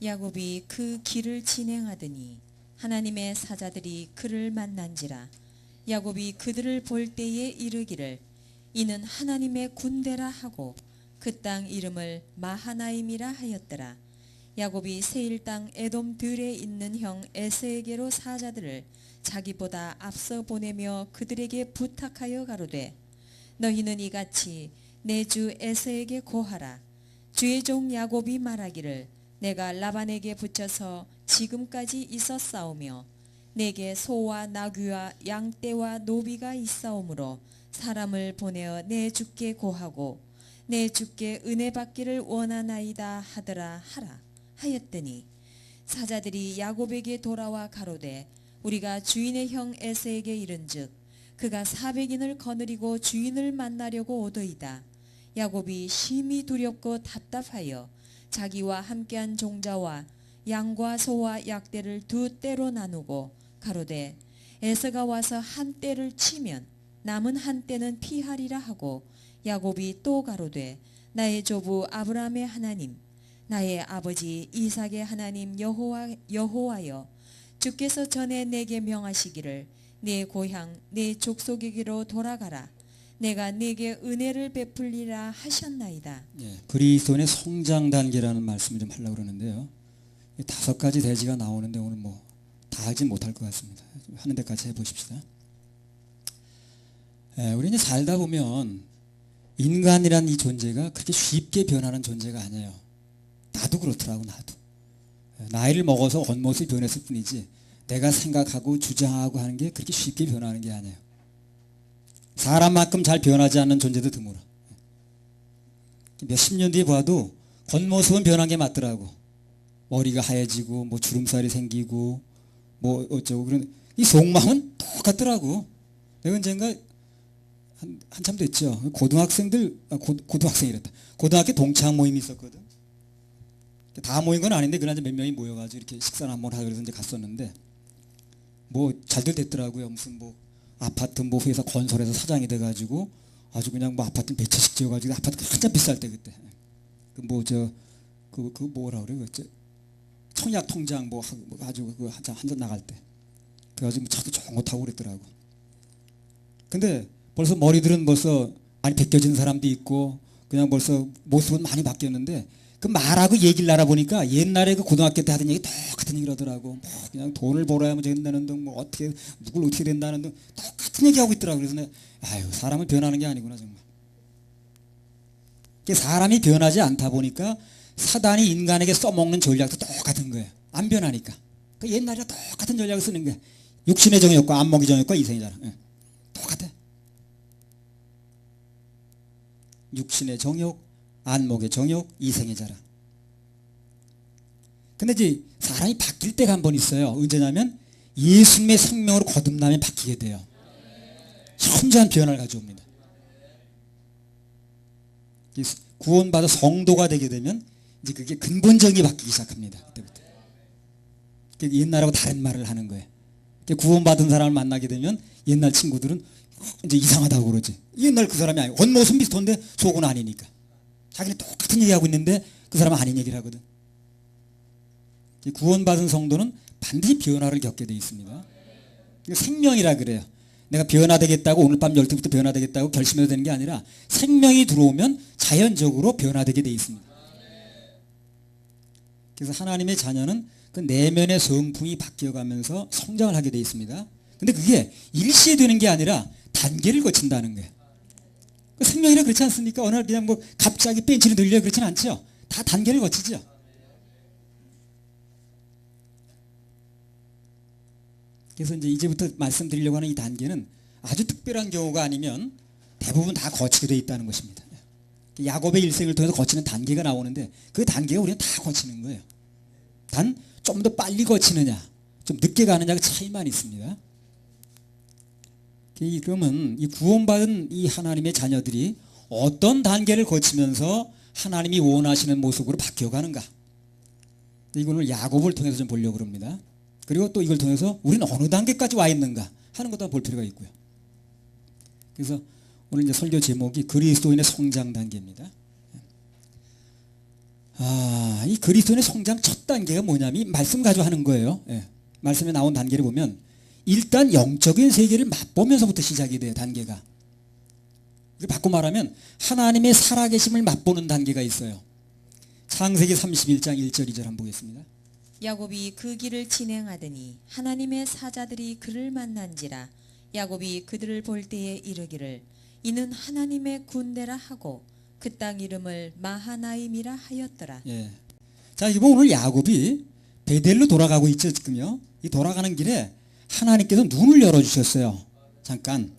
야곱이 그 길을 진행하더니 하나님의 사자들이 그를 만난지라. 야곱이 그들을 볼 때에 이르기를 이는 하나님의 군대라 하고 그 땅 이름을 마하나임이라 하였더라. 야곱이 세일 땅 에돔 들에 있는 형 에서에게로 사자들을 자기보다 앞서 보내며 그들에게 부탁하여 가로되 너희는 이같이 내 주 에서에게 고하라. 주의 종 야곱이 말하기를 내가 라반에게 붙여서 지금까지 있었사오며 내게 소와 나귀와 양떼와 노비가 있사오므로 사람을 보내어 내 주께 고하고 내 주께 은혜 받기를 원하나이다 하더라 하라 하였더니 사자들이 야곱에게 돌아와 가로되 우리가 주인의 형 에서에게 이른즉 그가 400인을 거느리고 주인을 만나려고 오더이다. 야곱이 심히 두렵고 답답하여 자기와 함께한 종자와 양과 소와 약대를 두 떼로 나누고 가로되 에서가 와서 한 떼를 치면 남은 한 떼는 피하리라 하고 야곱이 또 가로되 나의 조부 아브라함의 하나님 나의 아버지 이삭의 하나님 여호와여 주께서 전에 내게 명하시기를 내 고향 내 족속에게로 돌아가라. 내가 네게 은혜를 베풀리라 하셨나이다. 그리스도인의 성장 단계라는 말씀을 좀 하려고 그러는데요. 5가지 대지가 나오는데 오늘 뭐 다 하지 못할 것 같습니다. 하는 데까지 해보십시다. 우리 이제 살다 보면 인간이란 이 존재가 그렇게 쉽게 변하는 존재가 아니에요. 나도 그렇더라고. 나도 나이를 먹어서 겉모습이 변했을 뿐이지 내가 생각하고 주장하고 하는 게 그렇게 쉽게 변하는 게 아니에요. 사람만큼 잘 변하지 않는 존재도 드물어. 몇십 년 뒤에 봐도 겉모습은 변한 게 맞더라고. 머리가 하얘지고 뭐 주름살이 생기고 뭐 어쩌고 그런 이 속마음은 똑같더라고. 내가 언젠가 한참 됐죠. 고등학생이랬다. 고등학교 동창 모임이 있었거든. 다 모인 건 아닌데 그날 몇 명이 모여가지고 이렇게 식사를 한번 하고 그래서 이제 갔었는데 뭐 잘들 됐더라고요. 무슨 뭐 아파트 뭐 회사 건설에서 사장이 돼가지고 아주 그냥 뭐 아파트 몇 채씩 지어가지고 아파트가 한참 비쌀 때 그때 그 뭐라 그래 그 청약 통장 뭐 가지고 그 한잔 나갈 때 그래가지고 뭐 차도 좋은 거 타고 그랬더라고. 근데 벌써 머리들은 벌써 많이 벗겨진 사람도 있고 그냥 벌써 모습은 많이 바뀌었는데 그 말하고 얘기를 알아보니까 옛날에 그 고등학교 때 하던 얘기 똑같은 얘기를 하더라고. 뭐 그냥 돈을 벌어야만 된다는 등 뭐 어떻게 누굴 어떻게 된다는 등 똑같은 얘기하고 있더라고. 그래서 내가 아유 사람은 변하는 게 아니구나 정말. 사람이 변하지 않다 보니까 사단이 인간에게 써먹는 전략도 똑같은 거예요. 안 변하니까. 그 옛날이랑 똑같은 전략을 쓰는 거예요. 육신의 정욕과 안목의 정욕과 이생이잖아. 똑같아. 육신의 정욕, 안목의 정욕, 이생의 자랑. 근데 이제 사람이 바뀔 때가 한 번 있어요. 언제냐면 예수님의 생명으로 거듭나면 바뀌게 돼요. 현저한 변화를 가져옵니다. 구원받아 성도가 되게 되면 이제 그게 근본적인 바뀌기 시작합니다. 그때부터. 옛날하고 다른 말을 하는 거예요. 구원받은 사람을 만나게 되면 옛날 친구들은 이제 이상하다고 그러지. 옛날 그 사람이 아니고 겉모습은 비슷한데 속은 아니니까. 자기는 똑같은 얘기하고 있는데 그 사람은 아닌 얘기를 하거든. 구원받은 성도는 반드시 변화를 겪게 되어 있습니다. 생명이라 그래요. 내가 변화되겠다고 오늘 밤 12시부터 변화되겠다고 결심해야 되는 게 아니라 생명이 들어오면 자연적으로 변화되게 되어 있습니다. 그래서 하나님의 자녀는 그 내면의 성품이 바뀌어가면서 성장을 하게 되어 있습니다. 근데 그게 일시에 되는 게 아니라 단계를 거친다는 거예요. 생명이라 그렇지 않습니까? 어느 날 그냥 뭐 갑자기 벤치를 늘려 그렇지는 않죠. 다 단계를 거치죠. 그래서 이제부터 말씀드리려고 하는 이 단계는 아주 특별한 경우가 아니면 대부분 다 거치게 되어 있다는 것입니다. 야곱의 일생을 통해서 거치는 단계가 나오는데 그 단계가 우리는 다 거치는 거예요. 단 좀 더 빨리 거치느냐 좀 늦게 가느냐가 차이만 있습니다. 그러면 이 구원받은 이 하나님의 자녀들이 어떤 단계를 거치면서 하나님이 원하시는 모습으로 바뀌어가는가, 이거를 야곱을 통해서 좀 보려고 합니다. 그리고 또 이걸 통해서 우리는 어느 단계까지 와 있는가 하는 것도 볼 필요가 있고요. 그래서 오늘 이제 설교 제목이 그리스도인의 성장 단계입니다. 이 그리스도인의 성장 첫 단계가 뭐냐면 이 말씀 가지고 하는 거예요. 예. 말씀에 나온 단계를 보면 일단 영적인 세계를 맛보면서부터 시작이 돼요. 단계가. 바꿔 말하면 하나님의 살아계심을 맛보는 단계가 있어요. 창세기 31장 1절 2절 한번 보겠습니다. 야곱이 그 길을 진행하더니 하나님의 사자들이 그를 만난지라. 야곱이 그들을 볼 때에 이르기를 이는 하나님의 군대라 하고 그 땅 이름을 마하나임이라 하였더라. 예. 자, 이거 오늘 야곱이 베델로 돌아가고 있죠, 지금요. 이 돌아가는 길에 하나님께서 눈을 열어주셨어요. 잠깐.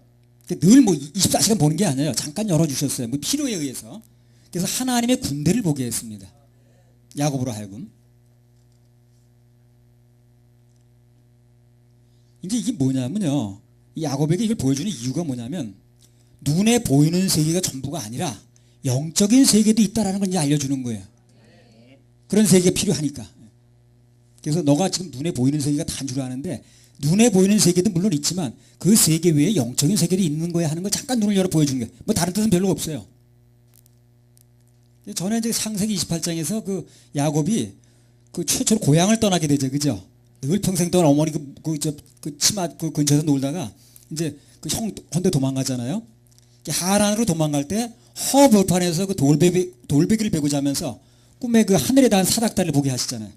늘 뭐 24시간 보는 게 아니에요. 잠깐 열어주셨어요. 뭐 필요에 의해서. 그래서 하나님의 군대를 보게 했습니다. 야곱으로 하여금. 이제 이게 뭐냐면요. 이 야곱에게 이걸 보여주는 이유가 뭐냐면 눈에 보이는 세계가 전부가 아니라 영적인 세계도 있다라는 걸 이제 알려주는 거예요. 그런 세계가 필요하니까. 그래서 너가 지금 눈에 보이는 세계가 다인 줄 아는데 눈에 보이는 세계도 물론 있지만 그 세계 외에 영적인 세계도 있는 거야 하는 걸 잠깐 눈을 열어 보여주는 거예요. 뭐 다른 뜻은 별로 없어요. 전에 이제 창세기 28장에서 그 야곱이 그 최초로 고향을 떠나게 되죠, 그죠? 늘 평생 동안 어머니 그 치마 그 근처에서 놀다가 이제 그 형 혼대 도망가잖아요. 하란으로 도망갈 때 허벌판에서 그 돌베개를 베고 자면서 꿈에 그 하늘에 닿은 사닥다리를 보게 하시잖아요.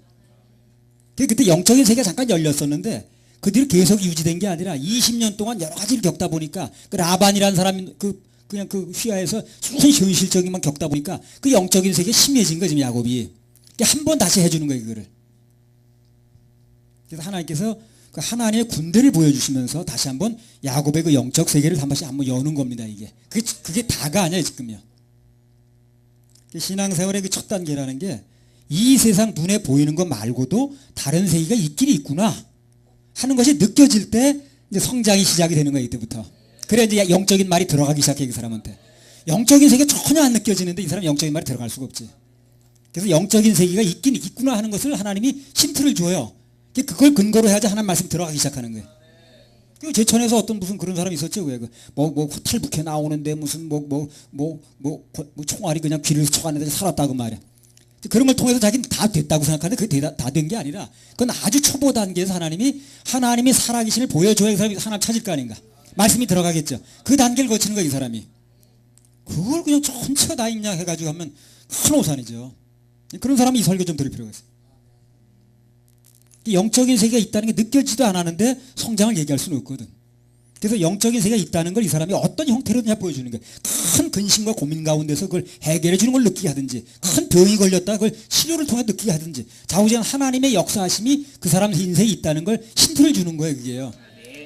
그때 영적인 세계가 잠깐 열렸었는데 그 뒤로 계속 유지된 게 아니라 20년 동안 여러 가지를 겪다 보니까 그 라반이라는 사람이 그냥 그 휘하에서 순전히 현실적인만 겪다 보니까 그 영적인 세계가 심해진 거예요, 지금 야곱이. 한 번 다시 해주는 거예요, 그거를. 그래서 하나님께서 그 하나님의 군대를 보여주시면서 다시 한번 야곱의 그 영적 세계를 한 번씩 한번 여는 겁니다, 이게. 그게 다가 아니에요, 지금요. 신앙생활의 그 첫 단계라는 게 이 세상 눈에 보이는 것 말고도 다른 세계가 있긴 있구나 하는 것이 느껴질 때 이제 성장이 시작이 되는 거예요, 이때부터. 그래 이제 영적인 말이 들어가기 시작해, 그 사람한테. 영적인 세계가 전혀 안 느껴지는데 이 사람 영적인 말이 들어갈 수가 없지. 그래서 영적인 세계가 있긴 있구나 하는 것을 하나님이 힌트를 줘요. 그걸 근거로 해야지 하나님 말씀이 들어가기 시작하는 거예요. 그 제천에서 어떤 무슨 그런 사람이 있었죠. 왜 탈북해 나오는데 무슨 총알이 그냥 귀를 쳐갔는데 살았다고 말이야. 그런 걸 통해서 자기는 다 됐다고 생각하는데 그게 다 된 게 아니라 그건 아주 초보 단계에서 하나님이 살아계심을 보여줘야 이 사람이 하나님 찾을 거 아닌가. 말씀이 들어가겠죠. 그 단계를 거치는 거야, 이 사람이. 그걸 그냥 전체가 다 있냐 해가지고 하면 큰 오산이죠. 그런 사람이 이 설교 좀 들을 필요가 있어요. 영적인 세계가 있다는 게 느껴지지도 않았는데 성장을 얘기할 수는 없거든. 그래서 영적인 세계가 있다는 걸 이 사람이 어떤 형태로냐 보여주는 거예요. 큰 근심과 고민 가운데서 그걸 해결해 주는 걸 느끼게 하든지, 큰 병이 걸렸다 그걸 치료를 통해 느끼게 하든지, 좌우지간 하나님의 역사하심이 그 사람 인생에 있다는 걸 힌트를 주는 거예요, 그게요.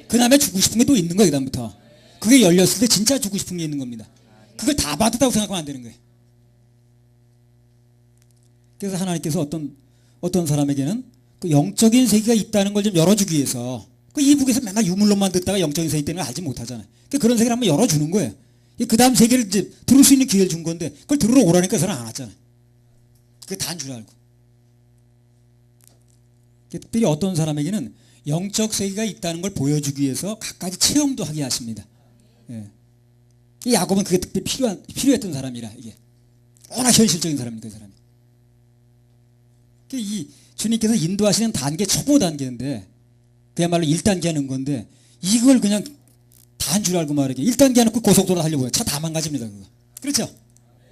그 다음에 주고 싶은 게 또 있는 거예요, 그 다음부터. 그게 열렸을 때 진짜 주고 싶은 게 있는 겁니다. 그걸 다 받았다고 생각하면 안 되는 거예요. 그래서 하나님께서 어떤 사람에게는 그 영적인 세계가 있다는 걸 좀 열어주기 위해서 그 이북에서 맨날 유물론만 듣다가 영적인 세계 있다는 걸 알지 못하잖아요. 그런 세계를 한번 열어주는 거예요. 그 다음 세계를 이제 들을 수 있는 기회를 준 건데 그걸 들으러 오라니까 그 사람 안 왔잖아요. 그게 다인 줄 알고. 특별히 어떤 사람에게는 영적 세계가 있다는 걸 보여주기 위해서 갖가지 체험도 하게 하십니다. 예. 이 야곱은 그게 특별히 필요했던 사람이라 이게 워낙 현실적인 사람이니까 그 사람이. 이 주님께서 인도하시는 단계 초보 단계인데 그야말로 1단계 하는 건데 이걸 그냥 다 한 줄 알고 말이게 1단계 해놓고 고속도로 하려고 차 다 망가집니다, 그거. 그렇죠?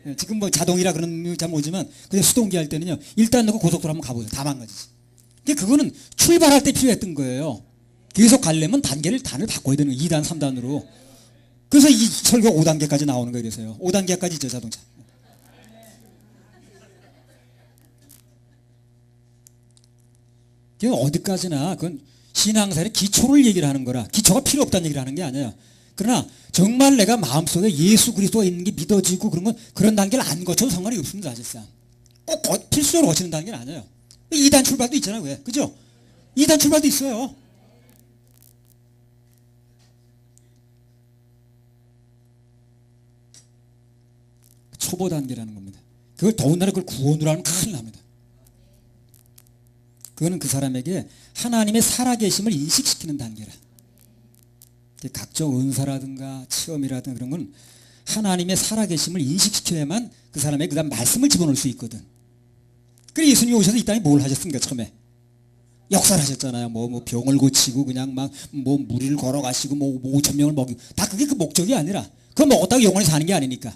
예, 지금 뭐 자동이라 그런 잘 모르지만 그냥 수동기 할 때는요 1단 넣고 고속도로 한번 가보세요. 다 망가지지. 근데 그거는 출발할 때 필요했던 거예요. 계속 가려면 단을 바꿔야 되는 거예요. 2단, 3단으로. 그래서 이 설교 5단계까지 나오는 거예요. 그래서요. 5단계까지 있죠, 자동차. 어디까지나 그건 신앙생활의 기초를 얘기를 하는 거라 기초가 필요 없다는 얘기를 하는 게 아니에요. 그러나 정말 내가 마음속에 예수 그리스도가 있는 게 믿어지고 그런 단계를 안 거쳐도 상관이 없습니다, 사실상. 꼭 필수적으로 거치는 단계는 아니에요. 2단 출발도 있잖아요, 왜? 그죠? 2단 출발도 있어요. 초보 단계라는 겁니다. 그걸 더군다나 그걸 구원으로 하면 큰일 납니다. 그거는 그 사람에게 하나님의 살아계심을 인식시키는 단계라. 각종 은사라든가 체험이라든가 그런 건 하나님의 살아계심을 인식시켜야만 그 사람에게 그 다음 말씀을 집어넣을 수 있거든. 그래 예수님이 오셔서 이 땅에 뭘 하셨습니까? 처음에 역사를 하셨잖아요. 뭐 병을 고치고 그냥 막 뭐 무리를 걸어가시고 뭐 5천 명을 먹이고 다 그게 그 목적이 아니라 그거 먹었다고 영원히 사는 게 아니니까.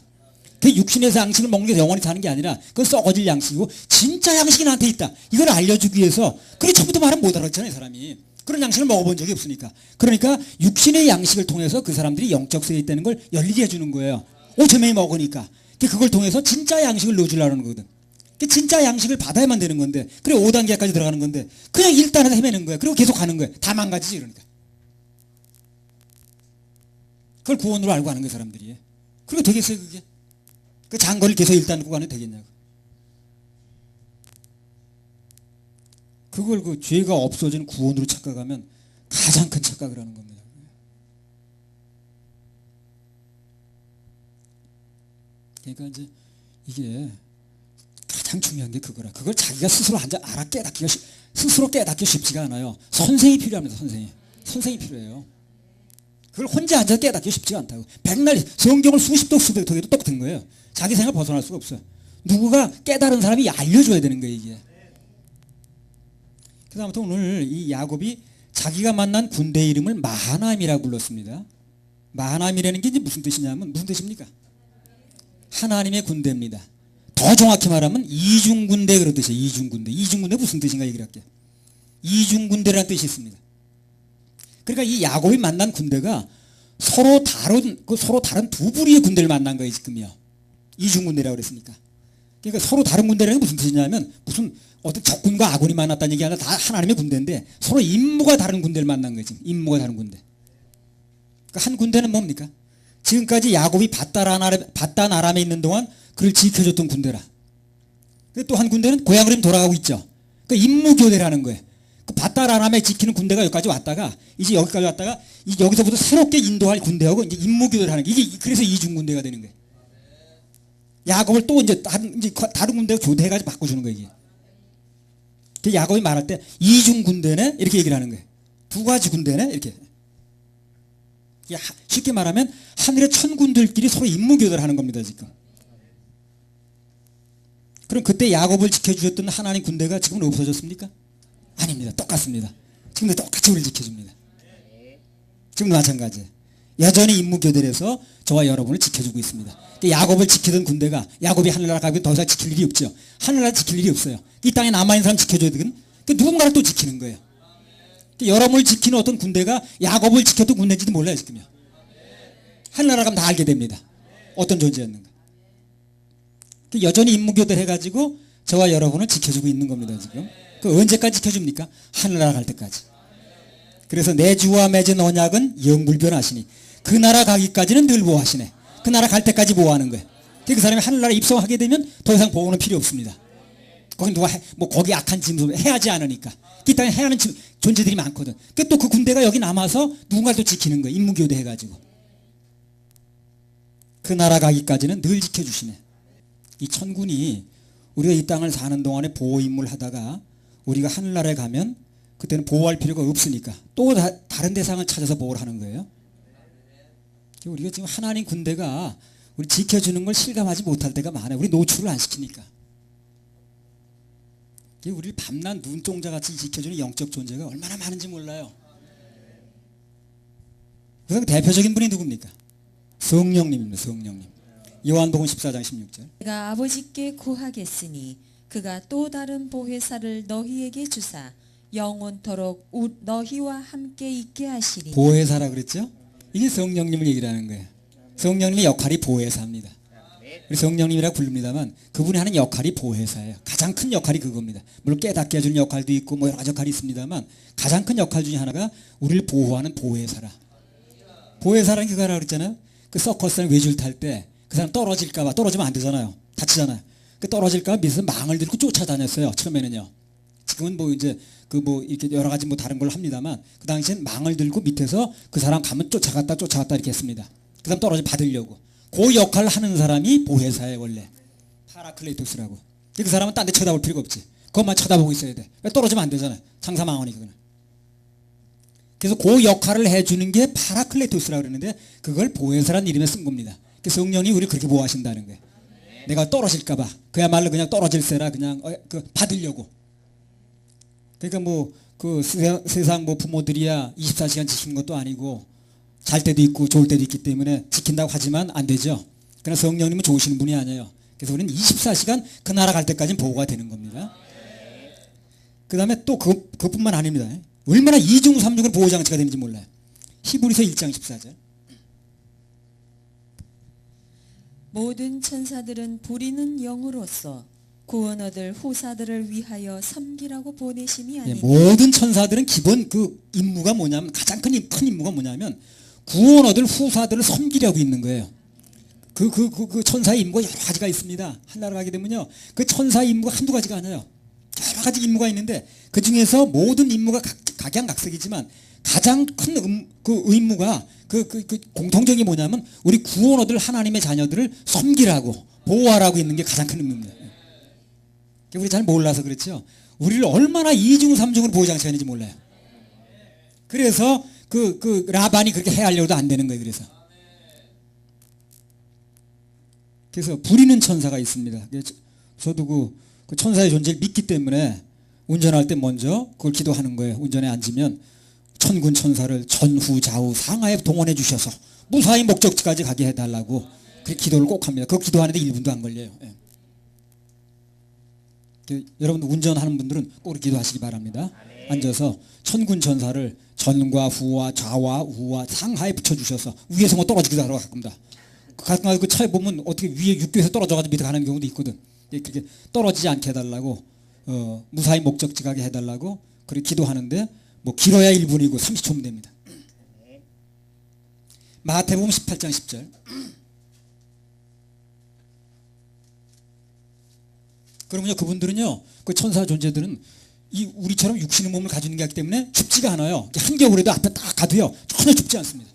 그 육신에서 양식을 먹는 게 영원히 사는 게 아니라 그건 썩어질 양식이고 진짜 양식이 나한테 있다. 이걸 알려주기 위해서 그게 처음부터 말은 못 알아듣잖아요. 사람이. 그런 양식을 먹어본 적이 없으니까. 그러니까 육신의 양식을 통해서 그 사람들이 영적 세계에 있다는 걸 열리게 해주는 거예요. 5천 명이 먹으니까. 그걸 통해서 진짜 양식을 넣어주려는 거거든. 진짜 양식을 받아야만 되는 건데 그래 5단계까지 들어가는 건데 그냥 1단에서 헤매는 거야. 그리고 계속 가는 거야. 다 망가지지 그러니까. 그걸 구원으로 알고 가는 거예요. 사람들이. 그리고 되겠어요 그게. 그 장거리를 계속 1단 구간에 되겠냐고. 그걸 그 죄가 없어지는 구원으로 착각하면 가장 큰 착각을 하는 겁니다. 그러니까 이제 이게 가장 중요한 게 그거라. 그걸 자기가 스스로 알아 스스로 깨닫기 쉽지가 않아요. 선생이 필요합니다. 선생이 필요해요. 그걸 혼자 앉아서 깨닫기 쉽지가 않다고. 백날 성경을 수십 도 수백 통해도 똑같은 거예요. 자기 생각 벗어날 수가 없어요. 누구가 깨달은 사람이 알려줘야 되는 거예요 이게. 그래서 아무튼 오늘 이 야곱이 자기가 만난 군대 이름을 마하나임이라고 불렀습니다. 마하나임이라는 게 이제 무슨 뜻이냐면 무슨 뜻입니까? 하나님의 군대입니다. 더 정확히 말하면 이중군대 그런 뜻이에요. 이중군대. 이중군대 무슨 뜻인가 얘기를 할게요. 이중군대라는 뜻이 있습니다. 그러니까 이 야곱이 만난 군대가 서로 다른 두 부류의 군대를 만난 거예요 지금요. 이중군대라고 그랬으니까. 그러니까 서로 다른 군대라는 게 무슨 뜻이냐면 무슨 어떤 적군과 아군이 만났다는 얘기 아니라 다 하나님의 군대인데 서로 임무가 다른 군대를 만난 거예요. 지금 임무가 다른 군대. 그러니까 한 군대는 뭡니까? 지금까지 야곱이 바단 아람에 있는 동안 그를 지켜줬던 군대라. 또 한 군대는 고향으로 돌아가고 있죠. 그 임무 교대라는 거예요. 그 바단 아람에 지키는 군대가 여기까지 왔다가 이제 여기까지 왔다가 여기서부터 새롭게 인도할 군대하고 이제 임무 교대를 하는 게 이게 그래서 이중 군대가 되는 거예요. 야곱을 또 이제 다른 군대가 교대해가지고 바꿔주는 거예요. 이게. 그 야곱이 말할 때 이중 군대네 이렇게 얘기를 하는 거예요. 두 가지 군대네 이렇게. 쉽게 말하면 하늘의 천군들끼리 서로 임무교대를 하는 겁니다 지금. 그럼 그때 야곱을 지켜주셨던 하나님 군대가 지금은 없어졌습니까? 아닙니다. 똑같습니다. 지금도 똑같이 우리를 지켜줍니다. 지금도 마찬가지예요. 여전히 임무교대를 해서 저와 여러분을 지켜주고 있습니다. 야곱을 지키던 군대가 야곱이 하늘나라 가면 더 이상 지킬 일이 없죠. 하늘나라 지킬 일이 없어요. 이 땅에 남아있는 사람 지켜줘야 되거든. 누군가를 또 지키는 거예요. 여러분을 지키는 어떤 군대가 야곱을 지켰던 군대인지도 몰라요 지금요. 하늘나라 가면 다 알게 됩니다. 어떤 존재였는가. 여전히 임무교대를 해가지고 저와 여러분을 지켜주고 있는 겁니다 지금. 그 언제까지 지켜줍니까? 하늘나라 갈 때까지. 그래서 내 주와 맺은 언약은 영불변하시니 그 나라 가기까지는 늘 보호하시네. 그 나라 갈 때까지 보호하는 거예요. 그 사람이 하늘나라 입성하게 되면 더 이상 보호는 필요 없습니다. 거기 누가 거기 악한 짐승 해하지 않으니까. 이 땅에 해하는 존재들이 많거든. 또 그 군대가 여기 남아서 누군가를 또 지키는 거예요. 임무교대 해가지고. 그 나라 가기까지는 늘 지켜주시네. 이 천군이 우리가 이 땅을 사는 동안에 보호 임무를 하다가 우리가 하늘나라에 가면 그때는 보호할 필요가 없으니까 또 다른 대상을 찾아서 보호를 하는 거예요. 우리가 지금 하나님 군대가 우리 지켜주는 걸 실감하지 못할 때가 많아요. 우리 노출을 안 시키니까. 우리를 밤낮 눈동자같이 지켜주는 영적 존재가 얼마나 많은지 몰라요. 그래서 대표적인 분이 누굽니까? 성령님입니다. 성령님. 요한복음 14장 16절. 내가 아버지께 구하겠으니 그가 또 다른 보혜사를 너희에게 주사 영원토록 너희와 함께 있게 하시리니. 보혜사라 그랬죠? 이게 성령님을 얘기를 하는 거예요. 성령님의 역할이 보혜사입니다. 우리 성령님이라고 부릅니다만 그분이 하는 역할이 보혜사예요. 가장 큰 역할이 그겁니다. 물론 깨닫게 해주는 역할도 있고 뭐 여러 가지 역할이 있습니다만 가장 큰 역할 중에 하나가 우리를 보호하는 보혜사라. 보혜사라는 게 그거라 그랬잖아요. 그 서커스는 외줄 탈 때 그 사람 떨어질까봐, 떨어지면 안 되잖아요. 다치잖아요. 그 떨어질까봐 밑에서 망을 들고 쫓아다녔어요. 처음에는요. 지금은 뭐 이제 그 뭐 이렇게 여러 가지 뭐 다른 걸 합니다만 그 당시엔 망을 들고 밑에서 그 사람 가면 쫓아갔다 이렇게 했습니다. 그 사람 떨어져 받으려고. 그 역할을 하는 사람이 보혜사예요 원래. 파라클레토스라고. 그 사람은 딴 데 쳐다볼 필요가 없지. 그것만 쳐다보고 있어야 돼. 떨어지면 안 되잖아요. 장사망언이 그거는. 그래서 그 역할을 해주는 게 파라클레토스라고 그러는데 그걸 보혜사라는 이름에 쓴 겁니다. 성령이 우리를 그렇게 보호하신다는 거예요. 내가 떨어질까봐 그야말로 그냥 떨어질세라 그냥 받으려고. 그러니까 뭐 그 세상 뭐 부모들이야 24시간 지키는 것도 아니고 잘 때도 있고 좋을 때도 있기 때문에 지킨다고 하지만 안 되죠. 그러나 성령님은 좋으시는 분이 아니에요. 그래서 우리는 24시간 그 나라 갈 때까지는 보호가 되는 겁니다. 그 다음에 또 그것뿐만 아닙니다. 얼마나 이중 삼중으로 보호장치가 되는지 몰라요. 히브리서 1장 14절. 모든 천사들은 부리는 영으로서 구원 얻을 후사들을 위하여 섬기라고 보내심이 아니니. 모든 천사들은 기본 그 임무가 뭐냐면 가장 큰 임무가 뭐냐면 구원 얻을 후사들을 섬기려고 있는 거예요. 그 천사의 임무가 여러 가지가 있습니다. 한나라 가게 되면요. 그 천사의 임무가 한두 가지가 아니에요. 여러 가지 임무가 있는데 그 중에서 모든 임무가 각양각색이지만 가장 큰 그 의무가 그 공통적인 게 뭐냐면 우리 구원 얻을 하나님의 자녀들을 섬기라고 보호하라고 있는 게 가장 큰 의무입니다. 우리 잘 몰라서 그렇죠. 우리를 얼마나 이중 삼중으로 보호장치가 있는지 몰라요. 그래서 그 라반이 그렇게 해하려고도 안 되는 거예요. 그래서 부리는 천사가 있습니다. 저도 그 천사의 존재를 믿기 때문에 운전할 때 먼저 그걸 기도하는 거예요. 운전에 앉으면 천군 천사를 전후 좌우 상하에 동원해 주셔서 무사히 목적지까지 가게 해달라고 그 기도를 꼭 합니다. 그 기도하는데 1분도 안 걸려요. 예. 여러분 운전하는 분들은 꼭 기도하시기 바랍니다. 앉아서 천군 천사를 전과 후와 좌와 우와 상하에 붙여주셔서 위에서 뭐 떨어지기도 하러 가끔다. 가끔 그 차에 보면 어떻게 위에 육교에서 떨어져가지고 밑에 가는 경우도 있거든. 그렇게 떨어지지 않게 해달라고 무사히 목적지 가게 해달라고 그렇게 기도하는데 뭐 길어야 1분이고 30초면 됩니다. 마태복음 18장 10절. 그러면요 그분들은요 그 천사 존재들은 이 우리처럼 육신의 몸을 가지고 있는 게 아니기 때문에 춥지가 않아요. 한겨울에도 앞에 딱 가도요 전혀 춥지 않습니다.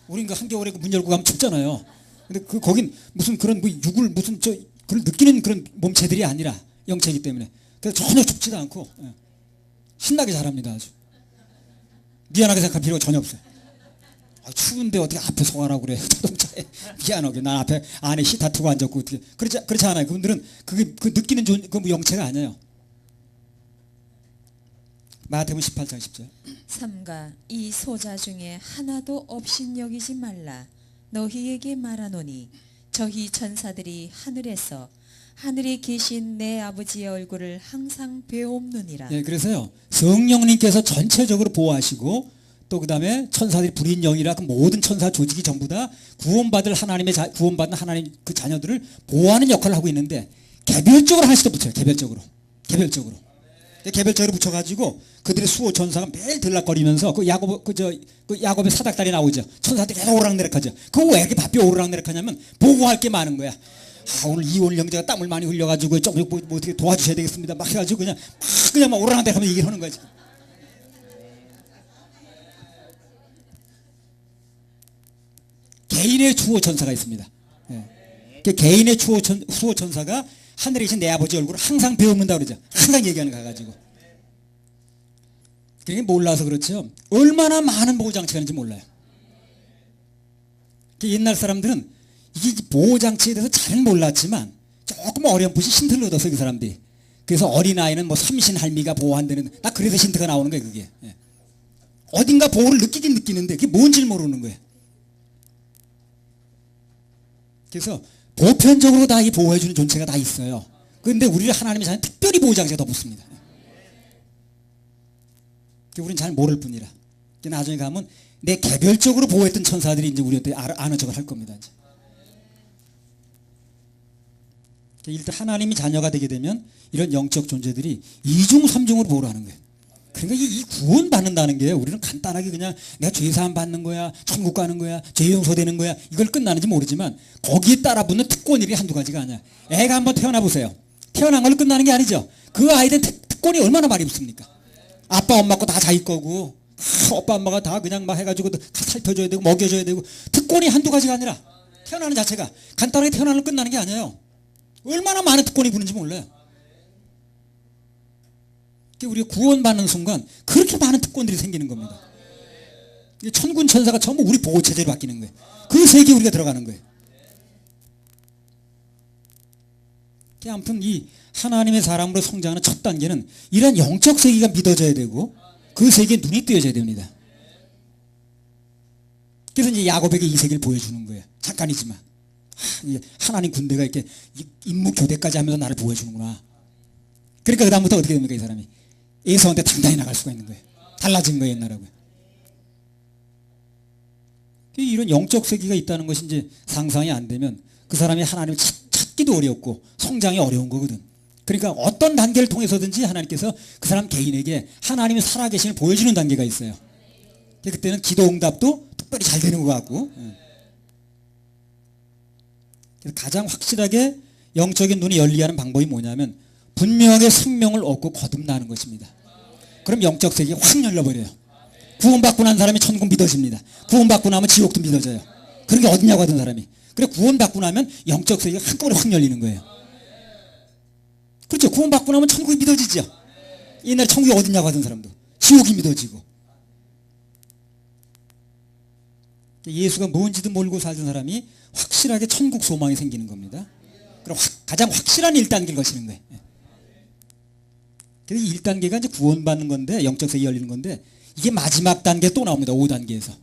우린 그 한겨울에 문 열고 가면 춥잖아요. 근데 거긴 무슨 그런 뭐 육을 무슨 그걸 느끼는 그런 몸체들이 아니라 영체이기 때문에 그래서 전혀 춥지도 않고 신나게 자랍니다. 아주 미안하게 생각할 필요가 전혀 없어요. 추운데 어떻게 앞에 서가라고 그래. 자동차에 미안하게 난 앞에 안에 히터 트고 앉았고 어떻게 그렇지 않아요. 그분들은 그 느끼는 그 영체가 아니에요. 마태복음 18장 10절. 삼가 이 소자 중에 하나도 업신여기지 말라 너희에게 말하노니 저희 천사들이 하늘에 계신 내 아버지의 얼굴을 항상 배옵느니라. 예, 그래서요 성령님께서 전체적으로 보호하시고 또 그 다음에 천사들이 부린 영이라 그 모든 천사 조직이 전부 다 구원받은 하나님 그 자녀들을 보호하는 역할을 하고 있는데 개별적으로 하나씩도 붙여요. 개별적으로 붙여가지고 그들의 수호 천사가 매일 들락거리면서 그 야곱의 사닥다리 나오죠. 천사들이 계속 오르락내락하죠. 그거 왜 이렇게 바삐 오르락내락하냐면 보호할 게 많은 거야. 오늘 이혼 형제가 땀을 많이 흘려가지고 좀 뭐 어떻게 도와주셔야 되겠습니다. 막 해가지고 그냥 막 오르락내락하면서 얘기를 하는 거야 지금. 개인의 수호 천사가 있습니다. 예. 개인의 수호 천사가 하늘에 계신 내 아버지 얼굴을 항상 배우는다 그러죠. 항상 얘기하는 거 가가지고. 그게 몰라서 그렇죠. 얼마나 많은 보호장치가 있는지 몰라요. 옛날 사람들은 이게 보호장치에 대해서 잘 몰랐지만 조금 어렴풋이 힌트를 얻었어요. 그 사람들이. 그래서 어린아이는 뭐 삼신할미가 보호한다는 나 그래서 힌트가 나오는 거예요. 그게. 예. 어딘가 보호를 느끼긴 느끼는데 그게 뭔지 모르는 거예요. 그래서 보편적으로 다 이 보호해주는 존재가 다 있어요. 그런데 우리를 하나님의 자녀 특별히 보호장치가 더 붙습니다. 우리는 잘 모를 뿐이라. 나중에 가면 내 개별적으로 보호했던 천사들이 이제 우리한테 아는 척을 할 겁니다. 이제. 일단 하나님이 자녀가 되게 되면 이런 영적 존재들이 이중 삼중으로 보호를 하는 거예요. 그러니까 이 구원 받는다는 게 우리는 간단하게 그냥 내가 죄사함 받는 거야, 천국 가는 거야, 죄 용서되는 거야 이걸 끝나는지 모르지만 거기에 따라 붙는 특권일이 한두 가지가 아니야. 애가 한번 태어나 보세요. 태어난 걸로 끝나는 게 아니죠. 그 아이들 특권이 얼마나 많이 붙습니까? 아빠 엄마 거 다 자기 거고 오빠 엄마가 다 그냥 막 해가지고 살펴줘야 되고 먹여줘야 되고 특권이 한두 가지가 아니라 태어나는 자체가 간단하게 태어나는 걸로 끝나는 게 아니에요. 얼마나 많은 특권이 붙는지 몰라요. 우리가 구원받는 순간 그렇게 많은 특권들이 생기는 겁니다. 천군 천사가 전부 우리 보호체제로 바뀌는 거예요. 그 세계에 우리가 들어가는 거예요. 아무튼 이 하나님의 사람으로 성장하는 첫 단계는 이런 영적 세계가 믿어져야 되고 그 세계에 눈이 뜨여져야 됩니다. 그래서 이제 야곱에게 이 세계를 보여주는 거예요. 잠깐이지만 하나님 군대가 이렇게 임무 교대까지 하면서 나를 보여주는구나. 그러니까 그 다음부터 어떻게 됩니까? 이 사람이 에서한테 당당히 나갈 수가 있는 거예요. 달라진 거예요, 옛날하고. 이런 영적 세계가 있다는 것이 이제 상상이 안 되면 그 사람이 하나님을 찾기도 어렵고 성장이 어려운 거거든. 그러니까 어떤 단계를 통해서든지 하나님께서 그 사람 개인에게 하나님이 살아계심을 보여주는 단계가 있어요. 그때는 기도 응답도 특별히 잘 되는 것 같고. 그래서 가장 확실하게 영적인 눈이 열리게 하는 방법이 뭐냐면 분명하게 생명을 얻고 거듭나는 것입니다. 그럼 영적 세계가 확 열려버려요. 구원받고 난 사람이 천국 믿어집니다. 구원받고 나면 지옥도 믿어져요. 그런 게 어디냐고 하던 사람이. 그래 구원받고 나면 영적 세계가 한꺼번에 확 열리는 거예요. 그렇죠. 구원받고 나면 천국이 믿어지죠. 옛날에 천국이 어디냐고 하던 사람도 지옥이 믿어지고. 예수가 뭔지도 모르고 살던 사람이 확실하게 천국 소망이 생기는 겁니다. 그럼 가장 확실한 1단계를 거치는 거예요. 그래서 1단계가 이제 구원받는 건데 영적 세계 열리는 건데 이게 마지막 단계 또 나옵니다. 5단계에서.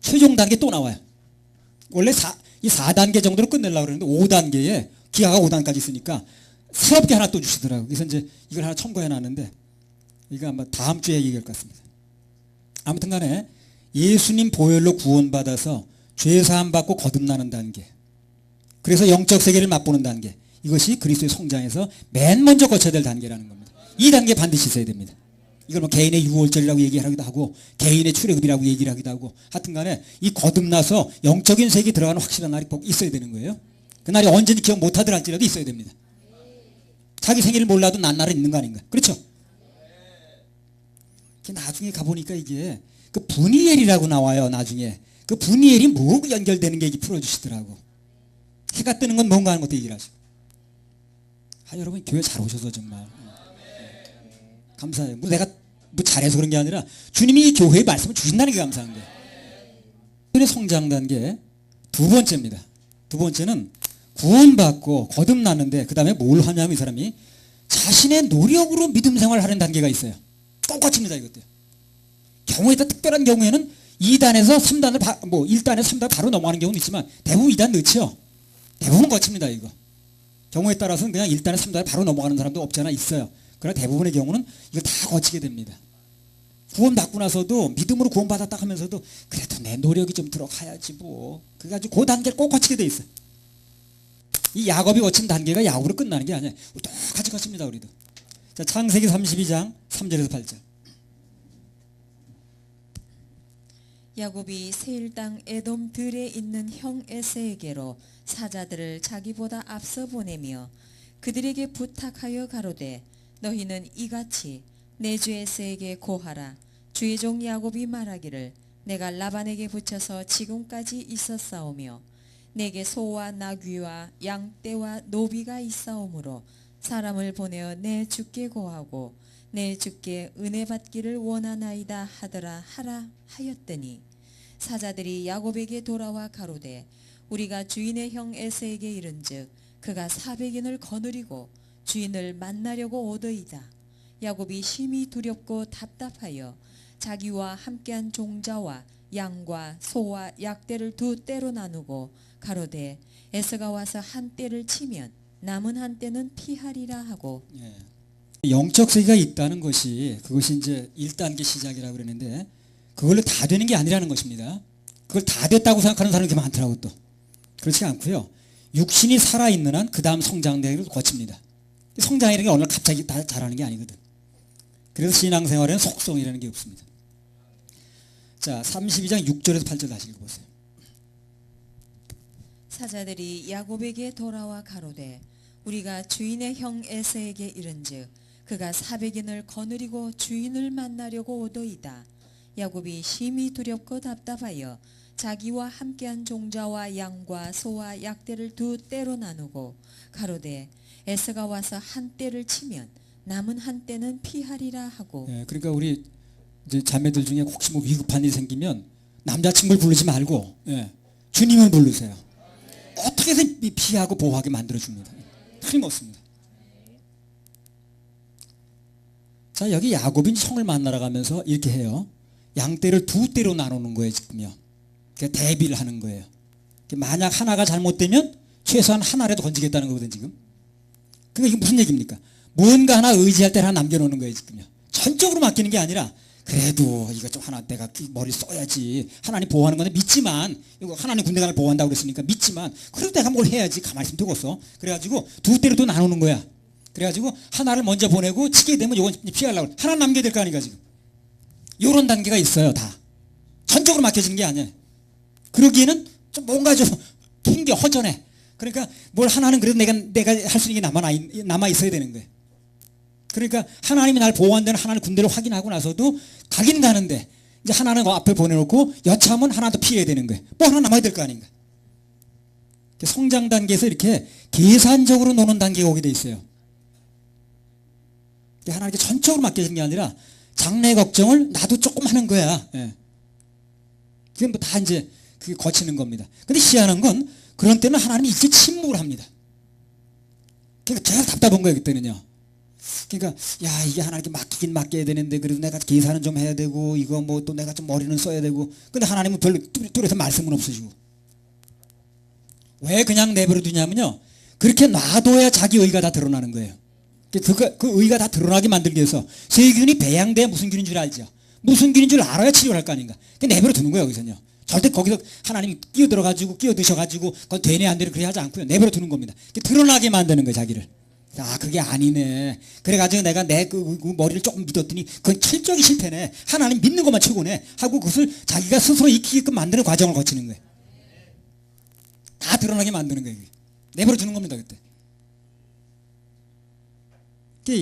최종 단계 또 나와요. 원래 이 4단계 정도로 끝내려고 그러는데 5단계에 기하가 5단까지 있으니까 새롭게 하나 또 주시더라고요. 그래서 이제 이걸 하나 첨가해 놨는데 이거 아마 다음 주에 얘기할 것 같습니다. 아무튼 간에 예수님 보혈로 구원받아서 죄사함 받고 거듭나는 단계. 그래서 영적 세계를 맛보는 단계. 이것이 그리스도의 성장에서 맨 먼저 거쳐야 될 단계라는 겁니다. 이 단계 반드시 있어야 됩니다. 이걸 뭐 개인의 유월절이라고 얘기하기도 하고 개인의 출애굽이라고 얘기를 하기도 하고 하여튼 간에 이 거듭나서 영적인 세계에 들어가는 확실한 날이 꼭 있어야 되는 거예요. 그날이 언제든지 기억 못하더라 할지라도 있어야 됩니다. 자기 생일을 몰라도 난 날은 있는 거 아닌가. 그렇죠? 나중에 가보니까 이게 그 분이엘이라고 나와요. 나중에 그 분이엘이 뭐하고 연결되는 게 풀어주시더라고. 해가 뜨는 건 뭔가 하는 것도 얘기를 하시고. 여러분 교회 잘 오셔서 정말 감사해요. 내가 잘해서 그런 게 아니라 주님이 이 교회의 말씀을 주신다는 게 감사한 거예요. 성장 단계 두 번째입니다. 두 번째는 구원받고 거듭났는데 그 다음에 뭘 하냐면 이 사람이 자신의 노력으로 믿음 생활을 하는 단계가 있어요. 똑같습니다. 이것도. 경우에 따라 특별한 경우에는 2단에서 3단을 1단에서 3단을 바로 넘어가는 경우는 있지만 대부분 2단 넣죠. 대부분 거칩니다. 이거. 경우에 따라서는 그냥 1단에서 3단을 바로 넘어가는 사람도 없지 않아 있어요. 그러나 대부분의 경우는 이거 다 거치게 됩니다. 구원받고 나서도 믿음으로 구원받았다 하면서도 그래도 내 노력이 좀 들어가야지 뭐. 그래가지고 그 단계를 꼭 거치게 돼 있어요. 이 야곱이 거친 단계가 야곱으로 끝나는 게 아니에요. 똑같이 거칩니다. 우리도. 자, 창세기 32장 3절에서 8절. 야곱이 세일 땅 에돔 들에 있는 형 에세에게로 사자들을 자기보다 앞서 보내며 그들에게 부탁하여 가로되 너희는 이같이 내 주 에세에게 고하라. 주의 종 야곱이 말하기를 내가 라반에게 붙여서 지금까지 있었사오며 내게 소와 나귀와 양떼와 노비가 있사오므로 사람을 보내어 내 주께 고하고 내 주께 은혜 받기를 원하나이다 하더라 하라 하였더니 사자들이 야곱에게 돌아와 가로되 우리가 주인의 형 에세에게 이른즉 그가 400인을 거느리고 주인을 만나려고 오더이다. 야곱이 심히 두렵고 답답하여 자기와 함께한 종자와 양과 소와 약대를 두 떼로 나누고 가로되 에서가 와서 한 떼를 치면 남은 한 떼는 피하리라 하고. 영적 세계가 있다는 것이 그것이 이제 1단계 시작이라고 그러는데 그걸로 다 되는 게 아니라는 것입니다. 그걸 다 됐다고 생각하는 사람이 게 많더라고 또. 그렇지 않고요. 육신이 살아있는 한 그 다음 성장대를 거칩니다. 성장이라는 게 어느 날 갑자기 다 잘하는 게 아니거든. 그래서 신앙생활에는 속성이라는 게 없습니다. 자, 32장 6절에서 8절 다시 읽어보세요. 사자들이 야곱에게 돌아와 가로되 우리가 주인의 형 에세에게 이른즉 그가 400인을 거느리고 주인을 만나려고 오더이다. 야곱이 심히 두렵고 답답하여 자기와 함께한 종자와 양과 소와 약대를 두 떼로 나누고 가로되 에서가 와서 한 떼를 치면 남은 한 떼는 피하리라 하고. 그러니까 우리 이제 자매들 중에 혹시 뭐 위급한 일이 생기면 남자친구를 부르지 말고 주님을 부르세요. 어떻게 해서 피하고 보호하게 만들어줍니다. 틀림없습니다. 자, 여기 야곱이 형을 만나러 가면서 이렇게 해요. 양떼를 두 떼로 나누는 거예요, 지금요. 그러니까 대비를 하는 거예요. 만약 하나가 잘못되면 최소한 하나라도 건지겠다는 거거든, 지금. 그러니까 이게 무슨 얘기입니까? 뭔가 하나 의지할 때 하나 남겨놓는 거예요, 지금요. 전적으로 맡기는 게 아니라, 그래도 이거 좀 하나 내가 머리 써야지. 하나님 보호하는 건데 믿지만, 이거 하나님 군대관을 보호한다고 그랬으니까 믿지만, 그래도 내가 뭘 해야지. 가만히 있으면 되겠어. 그래가지고 두 떼로 또 나누는 거야. 그래가지고 하나를 먼저 보내고 치게 되면 이건 피하려고. 하나 남겨야 될 거 아닌가, 지금. 요런 단계가 있어요, 다. 전적으로 맡겨지는 게 아니에요. 그러기에는 좀 뭔가 좀 핑계 허전해. 그러니까 뭘 하나는 그래도 내가 할 수 있는 게 남아 있어야 되는 거예요. 그러니까 하나님이 날 보호한다는 하나님 군대를 확인하고 나서도 가긴 가는데 이제 하나는 앞에 보내놓고 여차하면 하나 더 피해야 되는 거예요. 뭐 하나 남아야 될 거 아닌가. 성장 단계에서 이렇게 계산적으로 노는 단계가 오게 돼 있어요. 하나님께 전적으로 맡겨진 게 아니라 장래 걱정을 나도 조금 하는 거야. 예. 그게 뭐 다 이제 그게 거치는 겁니다. 근데 희한한 건 그런 때는 하나님이 이제 침묵을 합니다. 그러니까 제가 답답한 거예요, 그때는요. 그러니까 야, 이게 하나님께 맡기긴 맡겨야 되는데 그래도 내가 계산은 좀 해야 되고 이거 뭐 또 내가 좀 머리는 써야 되고 근데 하나님은 별로 뚜렷한 말씀은 없으시고 왜 그냥 내버려 두냐면요. 그렇게 놔둬야 자기 의가 다 드러나는 거예요. 그 의가 다 드러나게 만들기 위해서 세균이 배양돼야 무슨 균인 줄 알죠. 무슨 균인 줄 알아야 치료를 할 거 아닌가. 그러니까 내버려 두는 거예요, 여기서는요. 절대 거기서 하나님이 끼어드셔가지고 그건 되네 안 되네 그렇게 하지 않고요. 내버려 두는 겁니다. 드러나게 만드는 거예요, 자기를. 아, 그게 아니네. 그래가지고 내가 그 머리를 조금 믿었더니 그건 철저히 실패네. 하나님 믿는 것만 최고네. 하고 그것을 자기가 스스로 익히게끔 만드는 과정을 거치는 거예요. 다 드러나게 만드는 거예요. 내버려 두는 겁니다, 그때.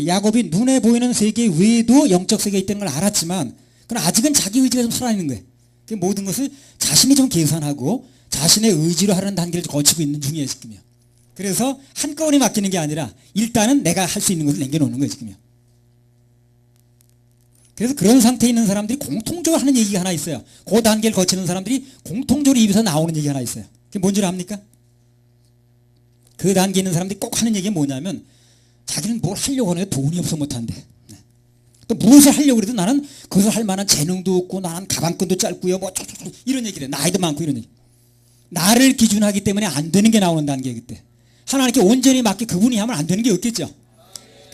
야곱이 눈에 보이는 세계 외에도 영적 세계에 있다는 걸 알았지만 그러나 아직은 자기 의지가 좀 살아있는 거예요. 모든 것을 자신이 좀 계산하고 자신의 의지로 하는 단계를 거치고 있는 중이에요, 지금요. 그래서 한꺼번에 맡기는 게 아니라 일단은 내가 할 수 있는 것을 남겨놓는 거예요, 지금요. 그래서 그런 상태에 있는 사람들이 공통적으로 하는 얘기가 하나 있어요. 그 단계를 거치는 사람들이 공통적으로 입에서 나오는 얘기 하나 있어요. 그게 뭔지 압니까? 그 단계에 있는 사람들이 꼭 하는 얘기가 뭐냐면 자기는 뭘 하려고 하는데 돈이 없어 못한대. 또 무엇을 하려고 그래도 나는 그것을 할 만한 재능도 없고 나는 가방끈도 짧고요. 뭐 이런 얘기를 해. 나이도 많고 이런 얘기. 나를 기준하기 때문에 안 되는 게 나오는 단계예요, 그때. 하나님께 온전히 맡겨 그분이 하면 안 되는 게 없겠죠.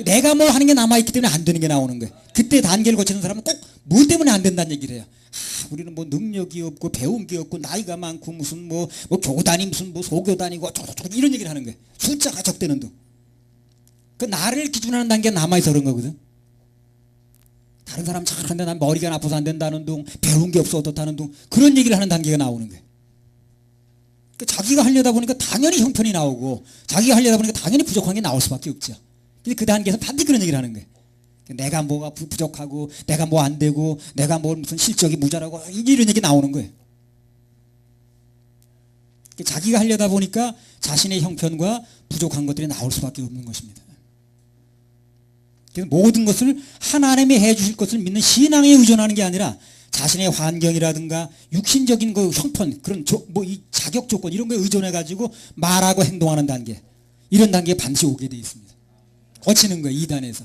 내가 뭘 하는 게 남아있기 때문에 안 되는 게 나오는 거예요. 그때 단계를 거치는 사람은 꼭 뭐 때문에 안 된다는 얘기를 해요. 아, 우리는 뭐 능력이 없고 배운 게 없고 나이가 많고 무슨 뭐 교단이 무슨 뭐 소교단이고 이런 얘기를 하는 거예요. 숫자가 적대는 둥. 그 나를 기준하는 단계가 남아있어 그런 거거든. 다른 사람 잘하는데 난 머리가 나빠서 안 된다는 둥, 배운 게 없어 어떻다는 둥, 그런 얘기를 하는 단계가 나오는 거예요. 그러니까 자기가 하려다 보니까 당연히 형편이 나오고 자기가 하려다 보니까 당연히 부족한 게 나올 수밖에 없죠. 근데 그 단계에서 반드시 그런 얘기를 하는 거예요. 내가 뭐가 부족하고 내가 뭐 안 되고 내가 뭐 무슨 실적이 모자라고 이런 얘기 나오는 거예요. 자기가 하려다 보니까 자신의 형편과 부족한 것들이 나올 수밖에 없는 것입니다. 그래서 모든 것을 하나님이 해주실 것을 믿는 신앙에 의존하는 게 아니라 자신의 환경이라든가 육신적인 그 형편 그런 이 자격 조건 이런 거에 의존해 가지고 말하고 행동하는 단계 이런 단계에 반드시 오게 돼 있습니다. 거치는 거예요, 2단에서.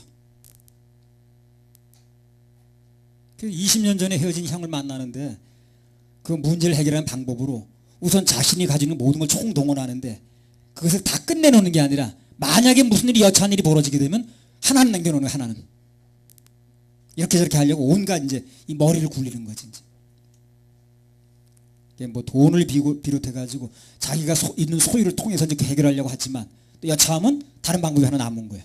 20년 전에 헤어진 형을 만나는데 그 문제를 해결하는 방법으로 우선 자신이 가지는 모든 걸 총동원하는데 그것을 다 끝내놓는 게 아니라 만약에 무슨 일이 여차한 일이 벌어지게 되면 하나는 남겨놓는 거예요, 하나는. 이렇게 저렇게 하려고 온갖 이제 이 머리를 굴리는 거지, 이제. 뭐 돈을 비롯해가지고 자기가 있는 소유를 통해서 이렇게 해결하려고 하지만 또 여차하면 다른 방법이 하나 남은 거예요.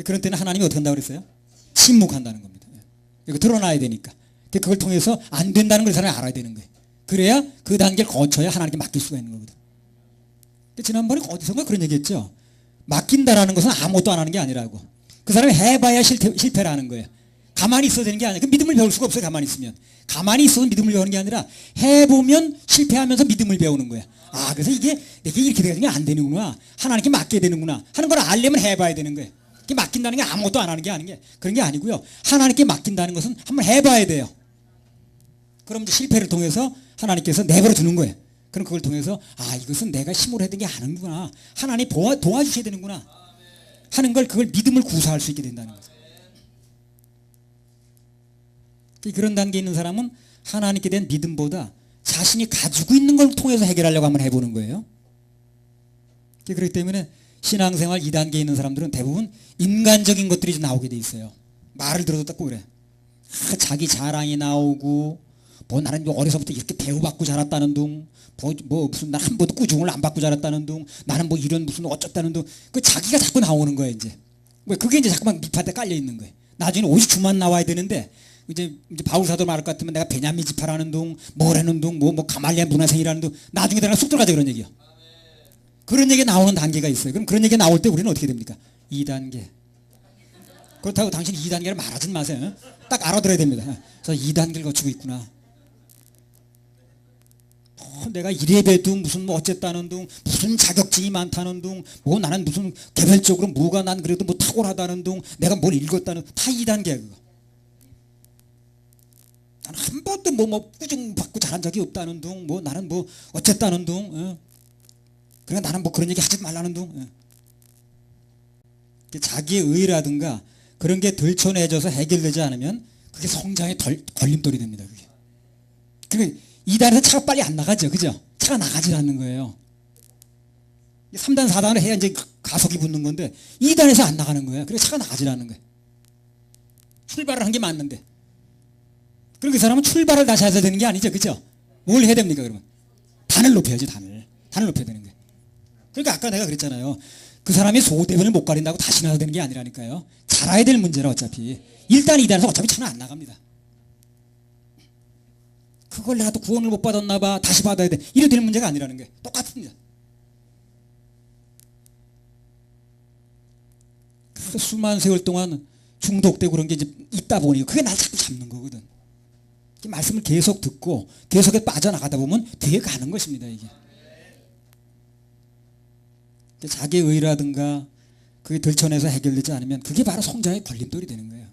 그런 때는 하나님이 어떻게 한다고 그랬어요? 침묵한다는 겁니다. 이거 드러나야 되니까. 그걸 통해서 안 된다는 걸 사람이 알아야 되는 거예요. 그래야 그 단계를 거쳐야 하나님께 맡길 수가 있는 거거든. 지난번에 어디선가 그런 얘기 했죠. 맡긴다라는 것은 아무것도 안 하는 게 아니라고. 그 사람이 해봐야 실패라는 거예요. 가만히 있어야 되는 게 아니라 그 믿음을 배울 수가 없어요. 가만히 있으면. 가만히 있어서 믿음을 배우는 게 아니라 해보면 실패하면서 믿음을 배우는 거예요. 아, 그래서 이게 내게 이렇게 되는 게 안 되는구나. 하나님께 맡겨야 되는구나 하는 걸 알려면 해봐야 되는 거예요. 맡긴다는 게 아무것도 안 하는 게 아닌 게 그런 게 아니고요. 하나님께 맡긴다는 것은 한번 해봐야 돼요. 그럼 이제 실패를 통해서 하나님께서 내버려 두는 거예요. 그럼 그걸 통해서 이것은 내가 힘으로 해야 되는 게 아니구나. 하나님 도와주셔야 되는구나 하는 걸 그걸 믿음을 구사할 수 있게 된다는 거죠. 그런 단계에 있는 사람은 하나님께 대한 믿음보다 자신이 가지고 있는 걸 통해서 해결하려고 한번 해보는 거예요. 그렇기 때문에 신앙생활 2단계에 있는 사람들은 대부분 인간적인 것들이 좀 나오게 돼 있어요. 말을 들어도 딱 그래. 자기 자랑이 나오고 뭐 나는 어려서부터 이렇게 대우받고 자랐다는 둥, 뭐 무슨 난 한 번도 꾸중을 안 받고 자랐다는 둥, 나는 뭐 이런 무슨 어쩌다는 둥, 그 자기가 자꾸 나오는 거예요. 이제 그게 이제 자꾸만 밑바닥에 깔려 있는 거예요. 나중에는 오직 주만 나와야 되는데 이제 바울 사도 말할 것 같으면 내가 베냐민 지파라는 둥, 뭐라는 둥, 뭐 가말리아 문화생이라는 둥, 나중에 내가 쑥 들어가자 그런 얘기요. 그런 얘기 나오는 단계가 있어요. 그럼 그런 얘기 나올 때 우리는 어떻게 됩니까? 2단계. 그렇다고 당신이 2단계를 말하진 마세요. 딱 알아들어야 됩니다. 그래서 2단계를 거치고 있구나. 내가 이래봬도 무슨 뭐 어쨌다는 둥, 무슨 자격증이 많다는 둥, 뭐 나는 무슨 개별적으로 뭐가 난 그래도 뭐 탁월하다는 둥, 내가 뭘 읽었다는 다 2단계야 그거. 나는 한 번도 뭐 꾸중받고 잘한 적이 없다는 둥, 뭐 나는 뭐 어쨌다는 둥, 그러니까 나는 뭐 그런 얘기 하지 말라는 둥. 자기의 의라든가 그런 게 들춰내져서 해결되지 않으면 그게 성장의 걸림돌이 됩니다. 그게. 그러니까 2단에서 차가 빨리 안 나가죠. 그죠? 차가 나가지 않는 거예요. 3단, 4단을 해야 이제 가속이 붙는 건데 2단에서 안 나가는 거예요. 그래서 차가 나가지 않는 거예요. 출발을 한 게 맞는데. 그리고 그 사람은 출발을 다시 해서 되는 게 아니죠. 그죠? 뭘 해야 됩니까, 그러면? 단을 높여야지, 단을. 단을 높여야 되는 거예요. 그러니까 아까 내가 그랬잖아요. 그 사람이 소대변을 못 가린다고 다시 나가야 되는 게 아니라니까요. 잘해야 될 문제라 어차피. 1단, 2단에서 어차피 차는 안 나갑니다. 그걸 내가 또 구원을 못 받았나 봐. 다시 받아야 돼. 이래 될 문제가 아니라는 게 똑같습니다. 그래서 수많은 세월 동안 중독되고 그런 게 이제 있다 보니 그게 날 자꾸 잡는 거거든. 말씀을 계속 듣고 계속에 빠져나가다 보면 뒤에 가는 것입니다. 이게. 자기의 의라든가 그게 들춰내서 해결되지 않으면 그게 바로 성장의 걸림돌이 되는 거예요.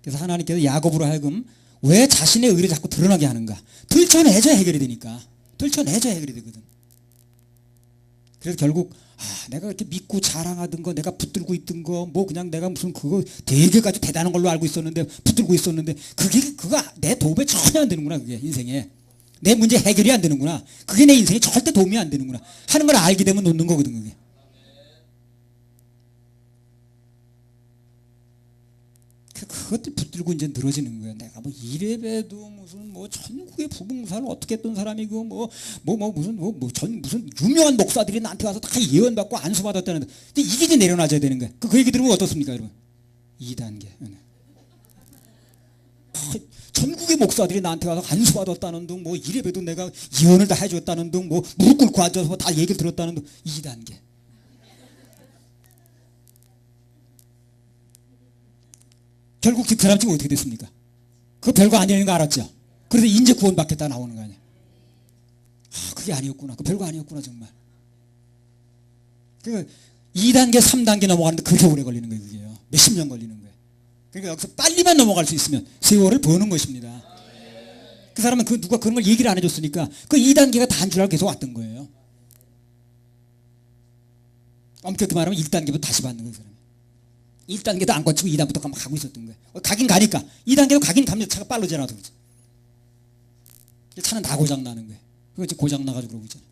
그래서 하나님께서 야곱으로 하여금 왜 자신의 의를 자꾸 드러나게 하는가? 들춰내줘야 해결이 되니까. 들춰내줘야 해결이 되거든. 그래서 결국 내가 이렇게 믿고 자랑하던 거, 내가 붙들고 있던 거, 뭐 그냥 내가 무슨 그거 되게까지 대단한 걸로 알고 있었는데 붙들고 있었는데 그거 내 도움에 전혀 안 되는구나. 그게 인생에 내 문제 해결이 안 되는구나. 그게 내 인생에 절대 도움이 안 되는구나 하는 걸 알게 되면 놓는 거거든. 그게. 그것들 붙들고 이제 늘어지는 거예요. 내가 뭐 이래봬도 무슨 뭐 천국의 부흥사를 어떻게 했던 사람이고 무슨 유명한 목사들이 나한테 와서 다 예언 받고 안수 받았다는데 이게 이제 내려놔줘야 되는 거예요. 그 얘기 들으면 어떻습니까, 여러분? 2단계. 전국의 목사들이 나한테 와서 안수 받았다는 둥, 뭐 이래봬도 내가 예언을 다 해줬다는 둥, 뭐 무릎 꿇고 앉아서 다 얘기를 들었다는 둥, 2단계. 결국 그 사람 지금 어떻게 됐습니까? 그거 별거 아니라는 거 알았죠? 그래서 이제 구원받겠다 나오는 거 아니야. 그게 아니었구나. 그 별거 아니었구나 정말. 그 2단계 3단계 넘어가는데 그렇게 오래 걸리는 거예요. 그게요. 몇십 년 걸리는 거예요. 그러니까 여기서 빨리만 넘어갈 수 있으면 세월을 버는 것입니다. 그 사람은 누가 그런 걸 얘기를 안 해줬으니까 그 2단계가 다 한 줄 알고 계속 왔던 거예요. 엄격히 말하면 1단계부터 다시 받는 거예요. 그 사람이. 1단계도 안 거치고 2단부터 막 가고 있었던 거예요. 가긴 가니까 2단계도 가긴 가면 차가 빨로 지나서 그렇지. 차는 다 고장 나는 거예요. 그거 이제 고장 나가지고 그러고 있잖아요.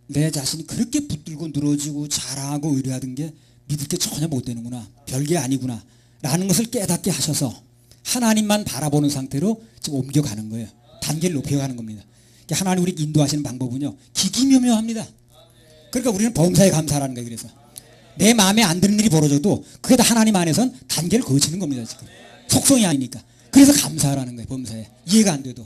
내 자신이 그렇게 붙들고 늘어지고 자랑하고 의뢰하던 게 믿을 게 전혀 못 되는구나. 별게 아니구나. 라는 것을 깨닫게 하셔서 하나님만 바라보는 상태로 지금 옮겨가는 거예요. 단계를 높여가는 겁니다. 하나님 우리 인도하시는 방법은요. 기기묘묘합니다. 그러니까 우리는 범사에 감사하라는 거예요. 그래서 내 마음에 안 드는 일이 벌어져도 그게 다 하나님 안에선 단계를 거치는 겁니다. 지금 속성이 아니니까. 그래서 감사하라는 거예요. 범사에. 이해가 안 돼도.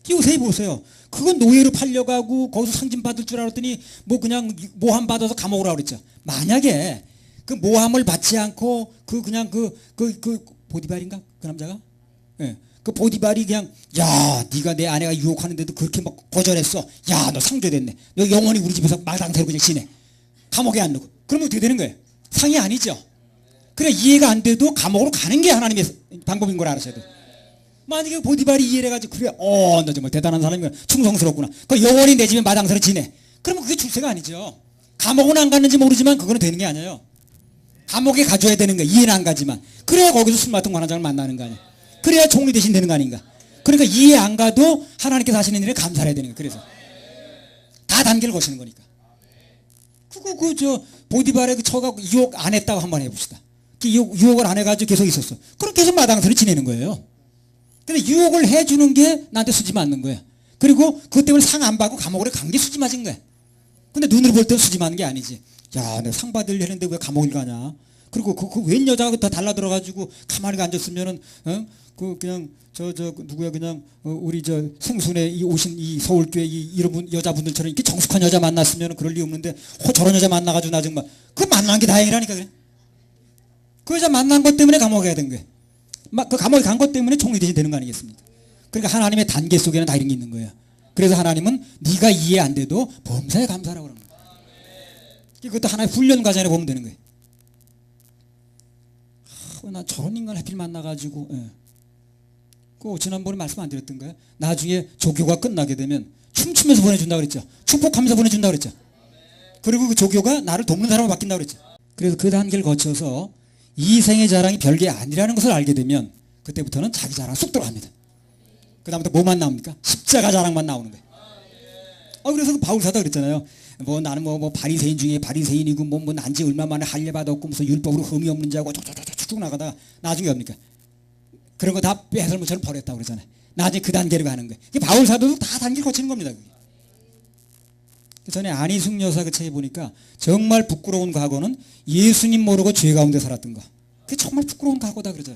요새 보세요. 그건 노예로 팔려가고 거기서 상징 받을 줄 알았더니 뭐 그냥 모함 받아서 감옥으로 가고 그랬죠. 만약에 그 모함을 받지 않고 그냥 그 보디발인가? 그 남자가? 예. 그 보디발이 그냥 야 네가 내 아내가 유혹하는데도 그렇게 막 거절했어. 야 너 상조됐네. 너 영원히 우리 집에서 마당새로 그냥 지내. 감옥에 안 넣고. 그러면 어떻게 되는 거예요? 상이 아니죠. 그래 이해가 안 돼도 감옥으로 가는 게 하나님의 방법인 걸 알으셔야 돼요. 만약에 보디발이 이해를 해가지고 그래 너 정말 대단한 사람이구나 충성스럽구나 그 영원히 내 집에 마당새로 지내 그러면 그게 출세가 아니죠. 감옥은 안 갔는지 모르지만 그거는 되는 게 아니에요. 감옥에 가줘야 되는 거야. 이해는 안 가지만 그래야 거기서 술 맡은 관원장을 만나는 거 아니야. 그래야 총리 대신 되는 거 아닌가. 그러니까 이해 안 가도 하나님께서 하시는 일에 감사해야 되는 거야. 그래서 다 단계를 거시는 거니까. 보디발에 쳐갖고 유혹 안 했다고 한번 해봅시다. 유혹을 안 해가지고 계속 있었어. 그럼 계속 마당새로 지내는 거예요. 근데 유혹을 해주는 게 나한테 수지 맞는 거야. 그리고 그것 때문에 상 안 받고 감옥에 간 게 수지 맞은 거야. 근데 눈으로 볼 때는 수지 맞는 게 아니지. 야, 내가 상 받으려 했는데 왜 감옥을 가냐. 그리고 웬 여자가 다 달라들어가지고 가만히 앉았으면은 그냥 누구야 그냥 우리 생순에 오신 이 서울교회 이런 분 여자분들처럼 이렇게 정숙한 여자 만났으면 그럴 리 없는데 저런 여자 만나가지고 나 정말 그 만난 게 다행이라니까 그래. 그 여자 만난 것 때문에 감옥에 가야 된 거야. 그 감옥에 간 것 때문에 총리 대신 되는 거 아니겠습니까? 그러니까 하나님의 단계 속에는 다 이런 게 있는 거예요. 그래서 하나님은 네가 이해 안 돼도 범사에 감사하라고 그러는 거예요. 그것도 하나의 훈련 과정에 보면 되는 거예요. 나 저런 인간 하필 만나가지고 지난번에 말씀 안 드렸던가요? 나중에 조교가 끝나게 되면 춤추면서 보내준다 그랬죠. 축복하면서 보내준다 그랬죠. 그리고 그 조교가 나를 돕는 사람으로 바뀐다 그랬죠. 그래서 그 단계를 거쳐서 이 생의 자랑이 별게 아니라는 것을 알게 되면 그때부터는 자기 자랑 쑥 들어갑니다. 그 다음부터 뭐만 나옵니까? 십자가 자랑만 나오는 거예요. 그래서 그 바울사도 그랬잖아요. 나는 바리새인 중에 바리새인이고 난지 얼마 만에 할례 받았고 무슨 율법으로 흠이 없는 자고 쭉쭉 나가다가 나중에 뭡니까? 그런 거 다 배설물처럼 버렸다고 그러잖아요. 나중에 그 단계로 가는 거예요. 바울사도도 다 단계를 거치는 겁니다. 전에 안희숙 여사 그 책에 보니까 정말 부끄러운 과거는 예수님 모르고 죄 가운데 살았던 거. 그게 정말 부끄러운 과거다 그러죠.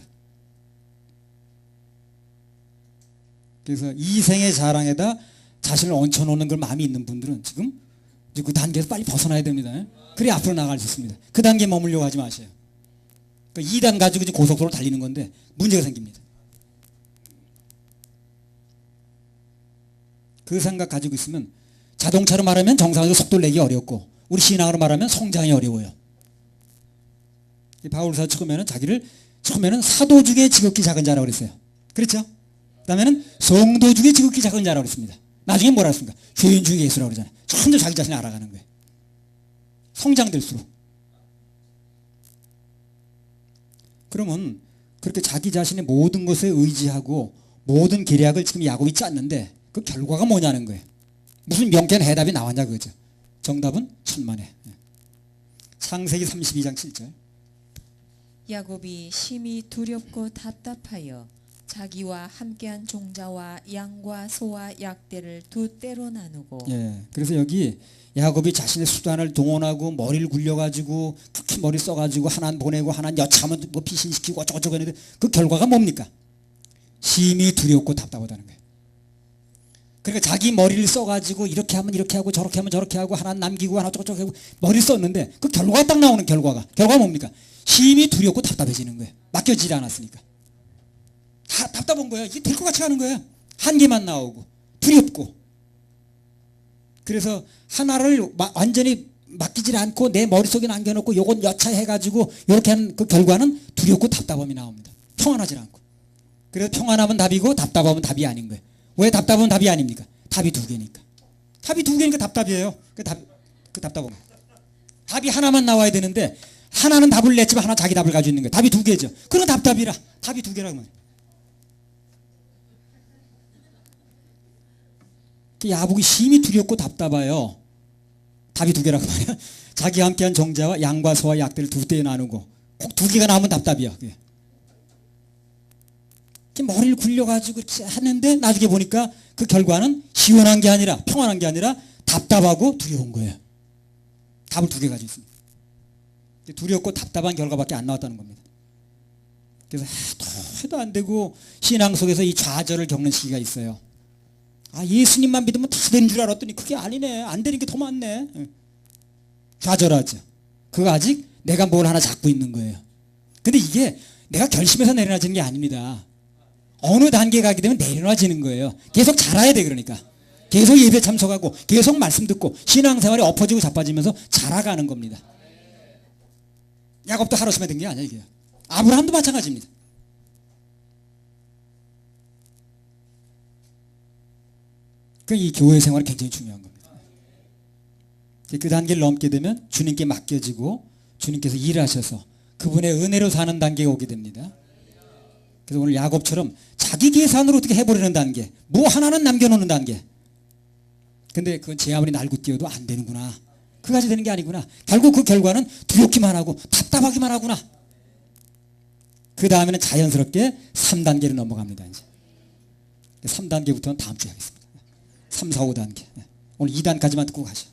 그래서 이 생의 자랑에다 자신을 얹혀놓는 걸 마음이 있는 분들은 지금 그 단계에서 빨리 벗어나야 됩니다. 그래 앞으로 나갈 수 있습니다. 그 단계에 머물려고 하지 마세요. 그 2단 가지고 고속도로를 달리는 건데 문제가 생깁니다. 그 생각 가지고 있으면 자동차로 말하면 정상적으로 속도를 내기 어렵고 우리 신앙으로 말하면 성장이 어려워요. 바울사 처음에는 사도 중에 지극히 작은 자라고 그랬어요. 그렇죠? 그 다음에는 성도 중에 지극히 작은 자라고 그랬습니다. 나중에 뭐라 했습니까? 죄인 중에 예수라고 그러잖아요. 점점 자기 자신을 알아가는 거예요. 성장될수록. 그러면 그렇게 자기 자신의 모든 것에 의지하고 모든 계략을 지금 야곱이 짰는데 그 결과가 뭐냐는 거예요. 무슨 명쾌한 해답이 나왔냐 그거죠. 정답은 천만에. 창세기 32장 7절. 야곱이 심히 두렵고 답답하여 자기와 함께한 종자와 양과 소와 약대를 두 때로 나누고. 그래서 여기 야곱이 자신의 수단을 동원하고 머리를 굴려가지고 특히 머리 써가지고 하나는 보내고 하나는 여차하면 피신시키고 어쩌고저쩌고 했는데 그 결과가 뭡니까? 심히 두렵고 답답하다는 거예요. 그러니까 자기 머리를 써가지고 이렇게 하면 이렇게 하고 저렇게 하면 저렇게 하고 하나는 남기고 하나 어쩌고저쩌고 하고 머리를 썼는데 그 결과가 딱 나오는 결과가 뭡니까? 심히 두렵고 답답해지는 거예요. 맡겨지지 않았으니까. 다 답답한 거예요. 이게 될 것 같이 가는 거예요. 한계만 나오고 두렵고. 그래서 하나를 완전히 맡기질 않고 내 머릿속에 남겨놓고 요건 여차해가지고 이렇게 한 그 결과는 두렵고 답답함이 나옵니다. 평안하지 않고. 그래서 평안하면 답이고 답답하면 답이 아닌 거예요. 왜 답답하면 답이 아닙니까? 답이 두 개니까. 답이 두 개니까 답답이에요. 그 답답함. 답이 하나만 나와야 되는데 하나는 답을 냈지만 하나 자기 답을 가지고 있는 거예요. 답이 두 개죠. 그럼 답답이라. 답이 두 개라고 말이에요. 야곱이 심히 두렵고 답답해요. 답이 두 개라고 말이야. 자기와 함께한 종자와 양과 소와 약대를 두 때에 나누고 꼭 두 개가 나오면 답답이야. 머리를 굴려가지고 하는데 나중에 보니까 그 결과는 시원한 게 아니라 평안한 게 아니라 답답하고 두려운 거예요. 답을 두 개 가지고 있습니다. 두렵고 답답한 결과밖에 안 나왔다는 겁니다. 그래서 해도 안 되고 신앙 속에서 이 좌절을 겪는 시기가 있어요. 예수님만 믿으면 다 되는 줄 알았더니 그게 아니네. 안 되는 게 더 많네. 좌절하죠. 그거 아직 내가 뭘 하나 잡고 있는 거예요. 근데 이게 내가 결심해서 내려놔지는 게 아닙니다. 어느 단계에 가게 되면 내려놔지는 거예요. 계속 자라야 돼. 그러니까 계속 예배 참석하고 계속 말씀 듣고 신앙생활이 엎어지고 자빠지면서 자라가는 겁니다. 야곱도 하루심에 된 게 아니야 이게. 아브라함도 마찬가지입니다. 이 교회 생활이 굉장히 중요한 겁니다. 그 단계를 넘게 되면 주님께 맡겨지고 주님께서 일하셔서 그분의 은혜로 사는 단계가 오게 됩니다. 그래서 오늘 야곱처럼 자기 계산으로 어떻게 해보려는 단계, 뭐 하나는 남겨놓는 단계. 근데 그건 제 아무리 날고 뛰어도 안 되는구나. 그까지 되는 게 아니구나. 결국 그 결과는 두렵기만 하고 답답하기만 하구나. 그 다음에는 자연스럽게 3단계로 넘어갑니다. 이제 3단계부터는 다음 주에 하겠습니다. 3, 4, 5단계. 오늘 2단까지만 듣고 가시죠.